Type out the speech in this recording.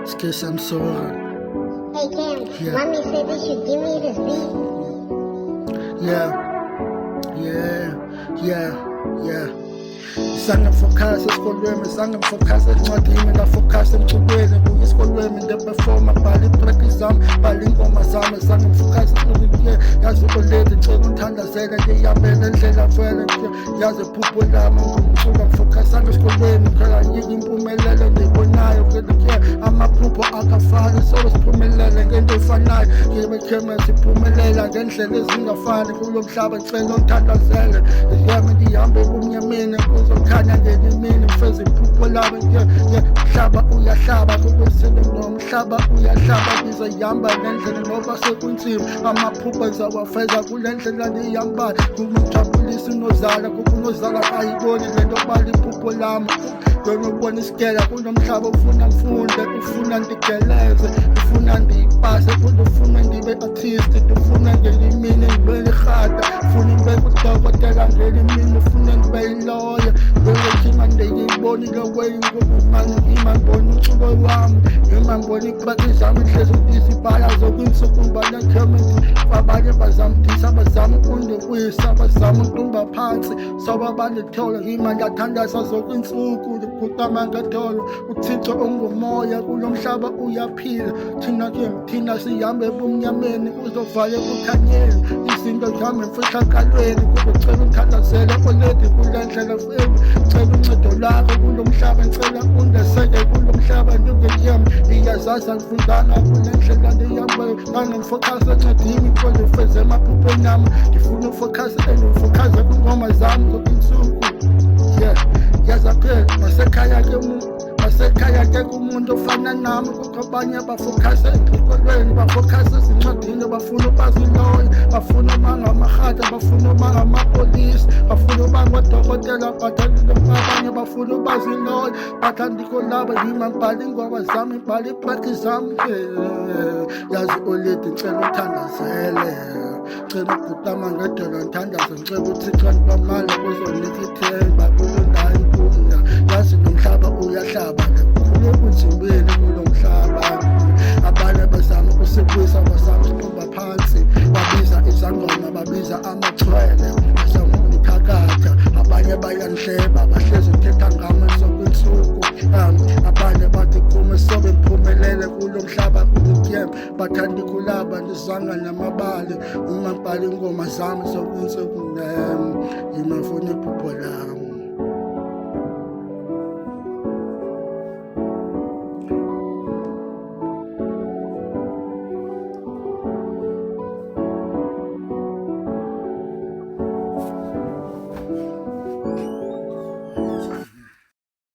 Skis, I'm sorry. Hey Cam, Yeah. mommy said they should give me this beat. Yeah. Zange ngifokhase esikolweni, zange ngifokhase encwadini, ngafokhasa emculweni, buya esikolweni ngeperforma, bhala iitreki zami, bhala iingoma zami, zange ngifokhase kuye, yazi uLady ngicela ungithandazele, ngiyihambele indlela vele, yazi iphupho lami ngumculo, ngifokhasanga esikolweni, phela yike impumelelo endiyibonayo, amaphupho akafani, solo siphumelele ngento efanayo, ngibekheme siphumelela ngendlela ezingafani, kulo mhlaba ngicela ungithandazele, ngihambe ebumnyameni kuzokhanya ngelimini, ngifeze iphupho lami, mhlaba uyahlaba, kukwesile nomhlaba uyahlaba, ngizayihamba ngendlela noba sekunzima, amaphupho ngizawafeza kule ndlela ndiyihambayo, kumjabulisa unozala, kukunozala ayiboni lento bala iphupho lami, ngibona isigela kulo mhlaba ufuna ngifunde, ufuna ndigeleze, ufuna ndiyipase, ufuna ndibe artist, ufuna ngelimini ngibe lirhata, ufuna ngibe udokotela ngelimini, ufuna ngibe yiloya, ngiyekima ndiyibonile weyingomani, ngima ngibona umculo wami, ngima ngibona iitreki zami, ihlezi izibhala zokwinsuku ngibanakhementi, abanye bazamdisa, abazama ukundiwisa, abazama ukuntumba phansi, soba bandithole, ngima ndathandaza zokwinsuku, kutama ngetolo, uThixo ungumoya, kulo mhlaba uyaphila, thina sihambe ebumnyameni, uzovale kukhanyeni, izinto zami mfihlakalweni, kukucela ungithandazele uLady kule ndlela femi, cela uncedo lwakho kulo mhlaba, ngicela undeseke kulo mhlaba, ndingeyami ndiyazaza ngifundanga kule ndlela ndiyihambayo, zange ngifokhase encwadini kodwa ngifeze emaphupheni ami, ngifuna ufokhase endifokhase kwingoma zami zokwinsuku, yaza phela masekhaya ke kumuntu ofana nami, kukho abanye bafokhasa esikolweni, bafokhasa ezincwadini, bafuna ubaziloya, bafuna uba ngamarhata, bafuna uba ngamapolisi, bafuna uba ngodokotela, but abanye bafuna ubaziloya, but andikho laba, yima ngibhala iingoma zami, ngibhala iitreki zami, yazi uLady ngicela ungithandazele, ngicela ukugudama ngedolo ngithandaze, ngicela uThixo ndibamale kuzonika ithemba kulo ndawo inkulu, yazi nomhlaba uyahlaba, kulo kunzimeni kulo mhlaba, abanye bazama ukusibuyisa, bazama ukuqumba phansi, babiza izangoma, babiza amachwele, bazama undiphakatha, abanye bayandihleba, bahlezi uthetha ngami zokwinsuku, abanye bathi kume sobe ngiphumelele kulo mhlaba kulityembe, bathanda ikulaba ndizanga namabali, uma ngibhala iingoma zami zokwinsuku, yimafuna iphupho lami.